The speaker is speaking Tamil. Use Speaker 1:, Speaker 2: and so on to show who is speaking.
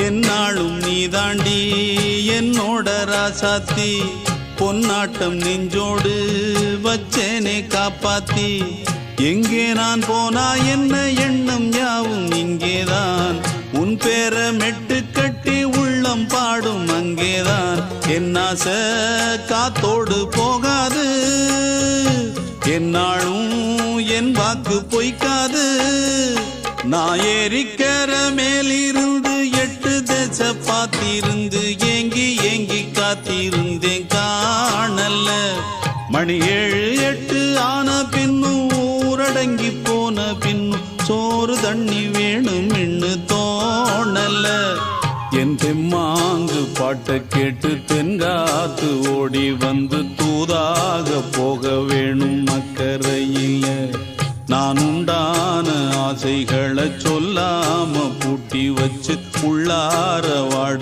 Speaker 1: என்னாலும் நீ தாண்டி என்னோட ராசாத்தி பொன்னாட்டம் நெஞ்சோடு வச்சேனே காப்பாத்தி எங்கே நான் போனா என்ன எண்ணம் யாவும் இங்கேதான் உன் பேர மெட்டு கட்டி உள்ளம் பாடும் அங்கேதான் என் ஆசை காத்தோடு போகாது என்னாலும் என் வாக்கு பொய்க்காது நான் ஏறிக்கிற மேலிருந்து 8 தேச பார்த்திருந்து ஏங்கி ஏங்கி காத்திருந்தேன் காணல மணி 7 8 ஆன பின்னும் ஊரடங்கி போன பின்னும் சோறு தண்ணி வேணும் இன்னு தோணல என் தெம்மாங்கு பாட்டை கேட்டு தென்காத்து ஓடி வந்து தூதாக போக வேணும் அக்கறையில நான் உண்டான ஆசைகளை சொல்லாம பூட்டி வச்சு உள்ளார வாடு